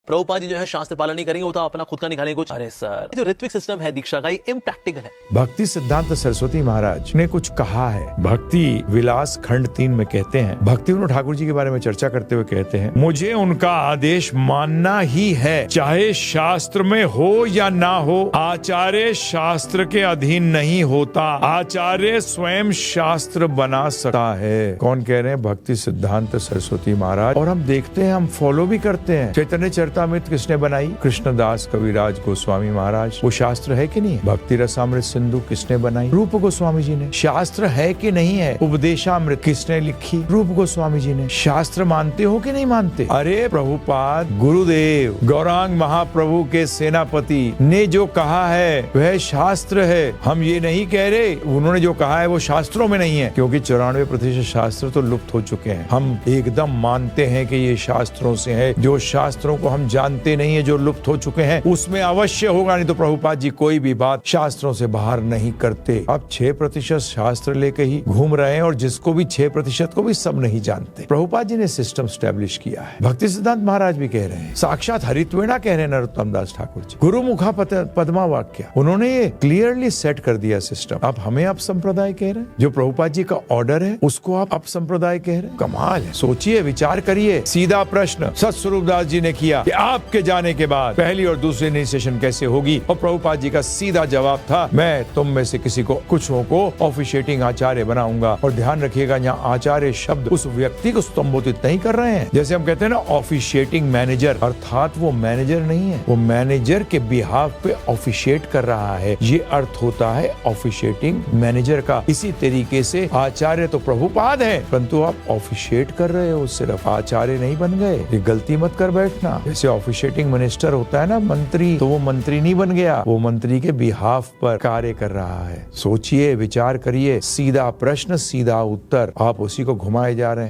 प्रभुपाद जी जो है शास्त्र पालन नहीं करेंगे, वो तो अपना खुद का निकालेंगे कुछ। अरे सर, जो ऋत्विक सिस्टम है दीक्षा का, ये इम्प्रैक्टिकल है। भक्ति सिद्धांत सरस्वती महाराज ने कुछ कहा है। भक्ति विलास खंड 3 में कहते हैं, भक्ति विनोद ठाकुर जी के बारे में चर्चा करते हुए कहते हैं, मुझे उनका आदेश मानना ही है, चाहे शास्त्र में हो या ना हो। आचार्य शास्त्र के अधीन नहीं होता, आचार्य स्वयं शास्त्र बना सकता है। कौन कह रहे हैं? भक्ति सिद्धांत सरस्वती महाराज। और हम देखते हैं, हम फॉलो भी करते हैं। चैतन्य चरितामृत किसने बनाई? कृष्णदास कविराज गोस्वामी महाराज। वो शास्त्र है कि नहीं? भक्ति रसामृत सिंधु किसने बनाई? रूप गोस्वामी जी ने। शास्त्र है कि नहीं है? उपदेशामृत किसने लिखी? रूप गोस्वामी जी ने। शास्त्र मानते हो कि नहीं मानते? अरे प्रभुपाद गुरुदेव गौरांग महाप्रभु के सेनापति ने जो कहा है वह शास्त्र है। हम ये नहीं कह रहे उन्होंने जो कहा है वो शास्त्रों में नहीं है, क्योंकि 94% शास्त्र तो लुप्त हो चुके हैं। हम एकदम मानते हैं कि ये शास्त्रों से है। जो शास्त्रों को हम जानते नहीं है, जो लुप्त हो चुके हैं, उसमें अवश्य होगा, नहीं तो प्रभुपाद जी कोई भी बात शास्त्रों से बाहर नहीं करते। अब 6% शास्त्र लेके ही घूम रहे हैं, और जिसको भी 6% को भी सब नहीं जानते। प्रभुपाद जी ने सिस्टम स्टैब्लिश किया है। भक्ति सिद्धांत महाराज भी कह रहे हैं, साक्षात हरित्वेणा कह रहे हैं नरोत्तम दास ठाकुर जी, गुरुमुखा पद्मा वाक्य, उन्होंने ये क्लियरली सेट कर दिया सिस्टम। अब हमें आप संप्रदाय कह रहे हैं, जो प्रभुपाद जी का ऑर्डर है उसको आप संप्रदाय कह रहे हैं। कमाल है। सोचिए, विचार करिए। सीधा प्रश्न सतस्वरूप दास जी ने किया कि आपके जाने के बाद पहली और दूसरी इनिशिएशन कैसे होगी, और प्रभुपाद जी का सीधा जवाब था, मैं तुम में से किसी को, कुछों को ऑफिशिएटिंग आचार्य बनाऊंगा। और ध्यान रखिएगा, यहाँ आचार्य शब्द उस व्यक्ति को संबोधित नहीं कर रहे हैं। जैसे हम कहते हैं ना ऑफिशिएटिंग मैनेजर, अर्थात वो मैनेजर नहीं है, वो मैनेजर के बिहाफ पे ऑफिशिएट कर रहा है। ये अर्थ होता है ऑफिशिएटिंग मैनेजर का। इसी तरीके से आचार्य तो प्रभुपाद है, परंतु आप ऑफिशिएट कर रहे हो, सिर्फ आचार्य नहीं बन गए। ये गलती मत कर बैठना। जैसे ऑफिशिएटिंग मिनिस्टर होता है ना, मंत्री, तो वो मंत्री नहीं बन गया, वो मंत्री के बिहाफ पर कार्य कर रहा है। सोचिए, विचार करिए। सीधा प्रश्न सीधा उत्तर, आप उसी को घुमाए जा रहे हैं।